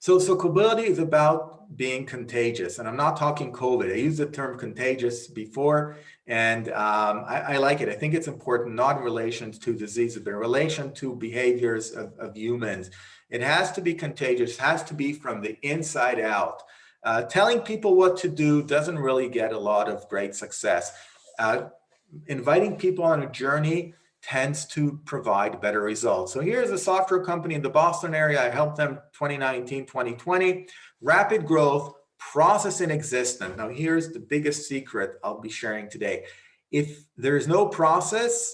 So soakability is about being contagious, and I'm not talking COVID. I used the term contagious before, and I like it. I think it's important, not in relation to diseases, but in relation to behaviors of humans. It has to be contagious, has to be from the inside out. Telling people what to do doesn't really get a lot of great success. Inviting people on a journey tends to provide better results. So here's a software company in the Boston area. I helped them 2019, 2020, rapid growth, process in existence. Now here's the biggest secret I'll be sharing today. If there's no process,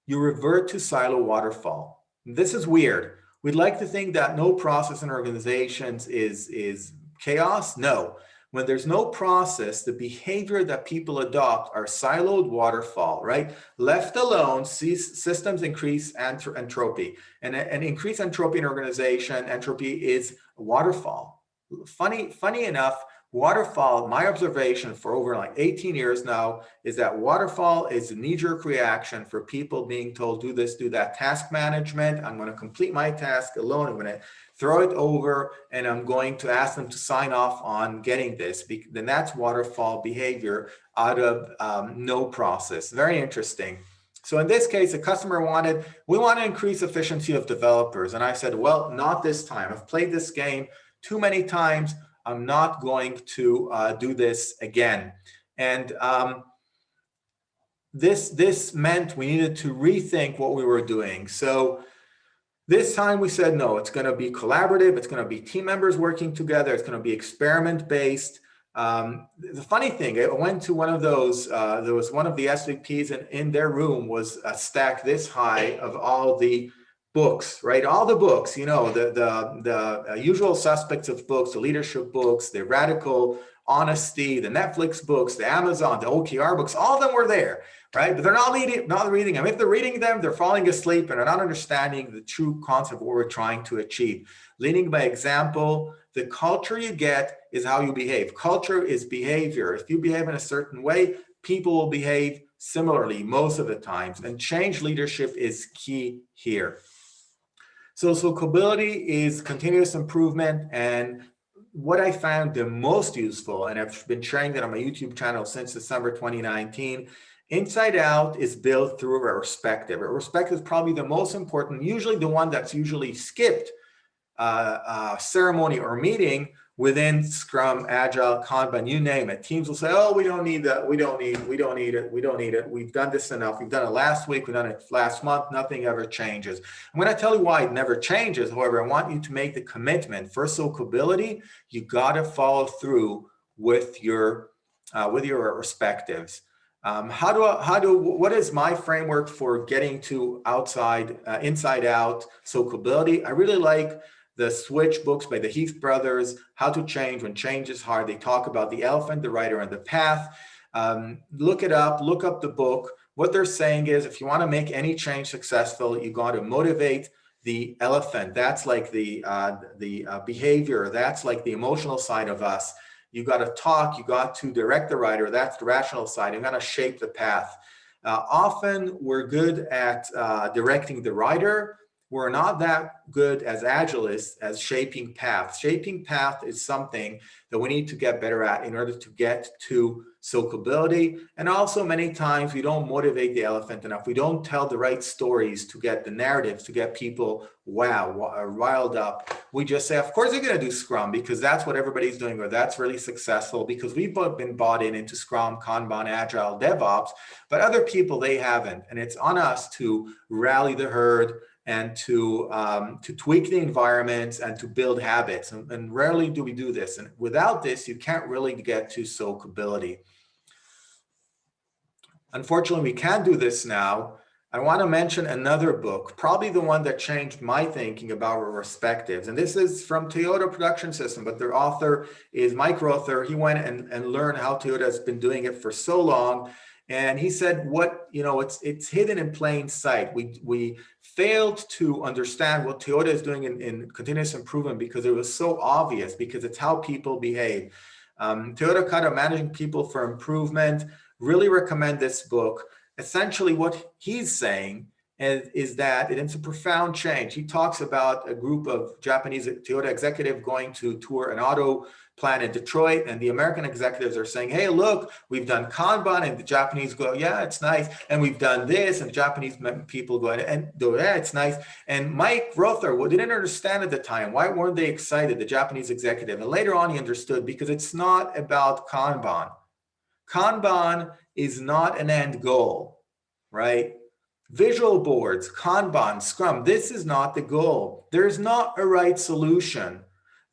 you revert to silo waterfall. This is weird. We'd like to think that no process in organizations is chaos. No. When there's no process, the behavior that people adopt are siloed waterfall, right? Left alone, systems increase entropy. And increased entropy in organization, entropy is waterfall. Funny enough, waterfall, my observation for over like 18 years now, is that waterfall is a knee-jerk reaction for people being told, do this, do that, task management. I'm going to complete my task alone. I'm going to throw it over, and I'm going to ask them to sign off on getting this. Then that's waterfall behavior out of no process. Very interesting. So in this case, the customer we want to increase efficiency of developers. And I said, well, not this time. I've played this game too many times. I'm not going to do this again. And this meant we needed to rethink what we were doing. So this time we said, no, it's going to be collaborative. It's going to be team members working together. It's going to be experiment-based. The funny thing, I went to one of those, there was one of the SVPs, and in their room was a stack this high of all the books, right? All the books, you know, the usual suspects of books, the leadership books, the radical honesty, the Netflix books, the Amazon, the OKR books, all of them were there, right? But they're not reading them. If they're reading them, they're falling asleep and they're not understanding the true concept of what we're trying to achieve. Leading by example, the culture you get is how you behave. Culture is behavior. If you behave in a certain way, people will behave similarly most of the times. And change leadership is key here. So soakability is continuous improvement, and what I found the most useful, and I've been sharing that on my YouTube channel since December 2019, Inside Out is built through a retrospective. A retrospective is probably the most important, usually the one that's usually skipped ceremony or meeting within Scrum, Agile, Kanban, you name it. Teams will say, oh, we don't need that. We don't need it. We've done this enough. We've done it last week. We've done it last month. Nothing ever changes. I'm going to tell you why it never changes. However, I want you to make the commitment. For soakability, you got to follow through with your perspectives. What is my framework for getting to inside out soakability? I really like the Switch books by the Heath brothers, How to Change When Change is Hard. They talk about the elephant, the rider, and the path. Look it up, look up the book. What they're saying is if you want to make any change successful, you got to motivate the elephant. That's like the behavior. That's like the emotional side of us. You got to talk, you got to direct the rider. That's the rational side. You got to shape the path. Often we're good at directing the rider. We're not that good as agilists as shaping path. Shaping path is something that we need to get better at in order to get to soakability. And also many times we don't motivate the elephant enough. We don't tell the right stories to get the narratives, to get people, riled up. We just say, of course you're going to do Scrum because that's what everybody's doing, or that's really successful because we've been bought into Scrum, Kanban, Agile, DevOps, but other people, they haven't. And it's on us to rally the herd and to tweak the environments and to build habits. And rarely do we do this. And without this, you can't really get to soakability. Unfortunately, we can't do this now. I want to mention another book, probably the one that changed my thinking about perspectives. And this is from Toyota Production System, but their author is Mike Rother. He went and learned how Toyota has been doing it for so long. And he said, it's hidden in plain sight. We failed to understand what Toyota is doing in continuous improvement because it was so obvious, because it's how people behave. Toyota Kata, Managing People for Improvement, really recommend this book. Essentially what he's saying is that it's a profound change. He talks about a group of Japanese Toyota executive going to tour an auto plant in Detroit, and the American executives are saying, hey, look, we've done Kanban, and the Japanese go, yeah, it's nice, and we've done this, and Japanese people go, and go, yeah, it's nice. And Mike Rother didn't understand at the time, why weren't they excited, the Japanese executive? And later on he understood, because it's not about Kanban. Kanban is not an end goal, right? Visual boards, Kanban, Scrum, this is not the goal. There is not a right solution.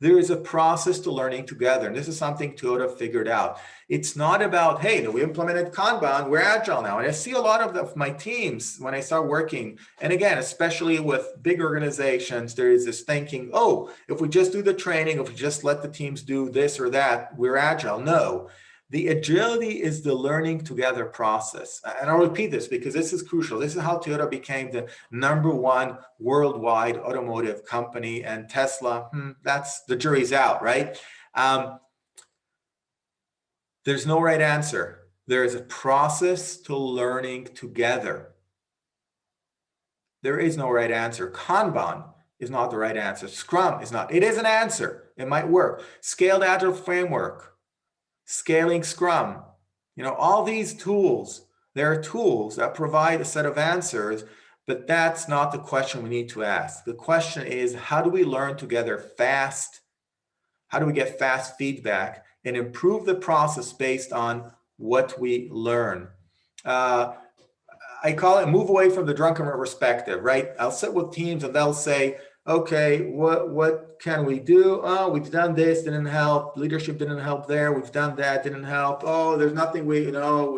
There is a process to learning together. And this is something Toyota figured out. It's not about, hey, we implemented Kanban, we're Agile now. And I see a lot of my teams when I start working. And again, especially with big organizations, there is this thinking, oh, if we just do the training, if we just let the teams do this or that, we're Agile. No. The agility is the learning together process. And I'll repeat this because this is crucial. This is how Toyota became the #1 worldwide automotive company, and Tesla, that's the jury's out, right? There's no right answer. There is a process to learning together. There is no right answer. Kanban is not the right answer. Scrum is not. It is an answer. It might work. Scaled Agile framework. Scaling Scrum, all these tools, there are tools that provide a set of answers, but that's not the question we need to ask. The question is, how do we learn together fast? How do we get fast feedback and improve the process based on what we learn? I call it move away from the Drunken retrospective, right? I'll sit with teams and they'll say, okay, what can we do? Oh, we've done this, didn't help. Leadership didn't help there. We've done that, didn't help. Oh, there's nothing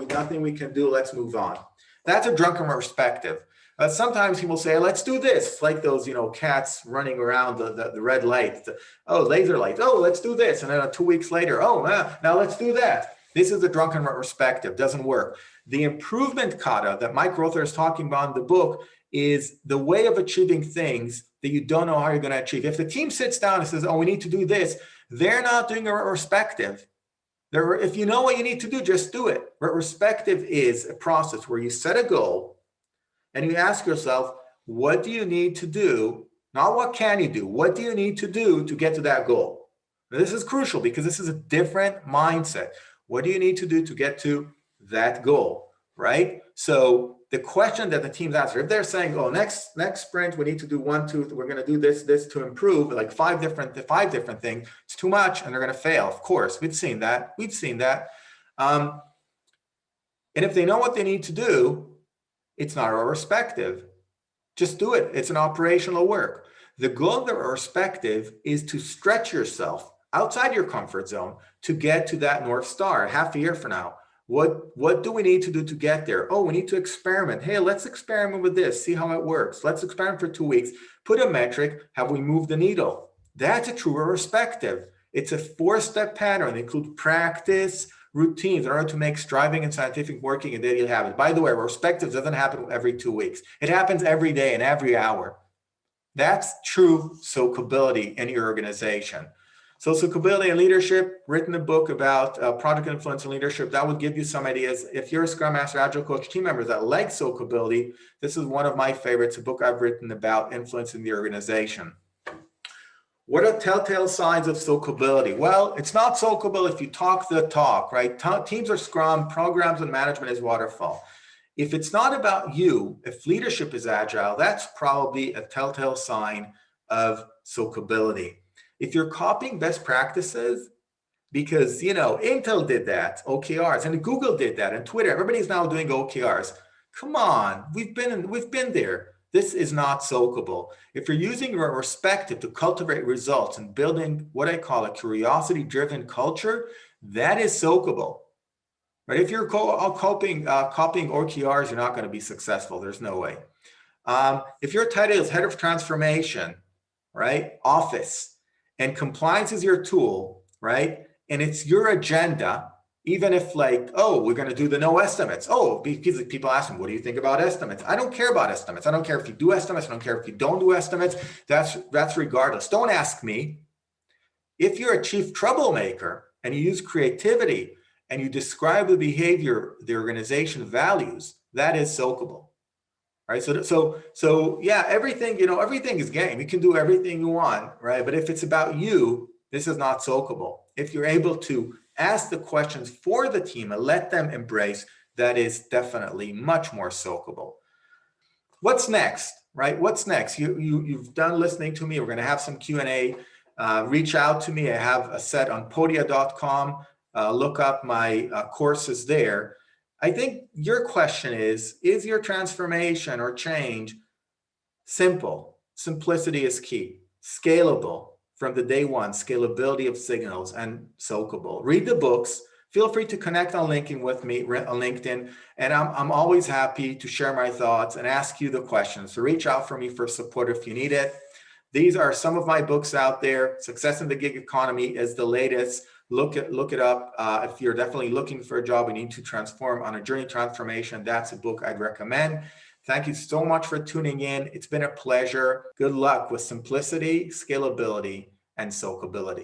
nothing we can do. Let's move on. That's a Drunken perspective. Sometimes people say, let's do this. It's like those, cats running around the red light. Laser light. Oh, let's do this. And then 2 weeks later, now let's do that. This is the Drunken perspective. Doesn't work. The improvement kata that Mike Rother is talking about in the book is the way of achieving things that you don't know how you're going to achieve. If the team sits down and says, oh, we need to do this, they're not doing a retrospective. If you know what you need to do, just do it. Retrospective is a process where you set a goal and you ask yourself, what do you need to do? Not what can you do? What do you need to do to get to that goal? Now, this is crucial because this is a different mindset. What do you need to do to get to that goal, right? So the question that the teams answer, if they're saying, oh, next sprint, we need to do 1, 2, we're going to do this to improve, like five different things, it's too much, and they're going to fail. Of course, we've seen that. And if they know what they need to do, it's not a retrospective. Just do it. It's an operational work. The goal of the retrospective is to stretch yourself outside your comfort zone to get to that North Star half a year from now. What do we need to do to get there? Oh, we need to experiment. Hey, let's experiment with this, see how it works. Let's experiment for 2 weeks. Put a metric. Have we moved the needle? That's a true retrospective. It's a 4-step pattern. It includes practice, routines in order to make striving and scientific working a daily habit. By the way, retrospective doesn't happen every 2 weeks. It happens every day and every hour. That's true soakability in your organization. So Soakability and Leadership, written a book about project influence and leadership. That would give you some ideas. If you're a Scrum Master, Agile Coach, team member that like Soakability, this is one of my favorites, a book I've written about influencing the organization. What are telltale signs of soakability? Well, it's not soakable if you talk the talk, right? Teams are Scrum, programs and management is waterfall. If it's not about you, if leadership is Agile, that's probably a telltale sign of soakability. If you're copying best practices, because Intel did that, OKRs, and Google did that, and Twitter, everybody's now doing OKRs. Come on, we've been there. This is not soakable. If you're using your perspective to cultivate results and building what I call a curiosity-driven culture, that is soakable. Right? If you're copying OKRs, you're not going to be successful. There's no way. If your title is head of transformation, right, office, and compliance is your tool, right? And it's your agenda, even if we're going to do the no estimates. Oh, because people ask me, what do you think about estimates? I don't care about estimates. I don't care if you do estimates. I don't care if you don't do estimates. That's regardless. Don't ask me. If you're a chief troublemaker and you use creativity and you describe the behavior the organization values, that is soakable. right? So yeah, everything, everything is game. You can do everything you want, right? But if it's about you, this is not soakable. If you're able to ask the questions for the team and let them embrace, that is definitely much more soakable. What's next, right? What's next? You've done listening to me. We're going to have some Q&A. Reach out to me. I have a set on podia.com. Look up my courses there. I think your question is your transformation or change simple? Simplicity is key. Scalable from the day one, scalability of signals, and soakable. Read the books. Feel free to connect on LinkedIn with me on LinkedIn, and I'm always happy to share my thoughts and ask you the questions. So reach out for me for support if you need it. These are some of my books out there. Success in the Gig Economy is the latest. Look it up. If you're definitely looking for a job and need to transform on a journey transformation, that's a book I'd recommend. Thank you so much for tuning in. It's been a pleasure. Good luck with simplicity, scalability, and soakability.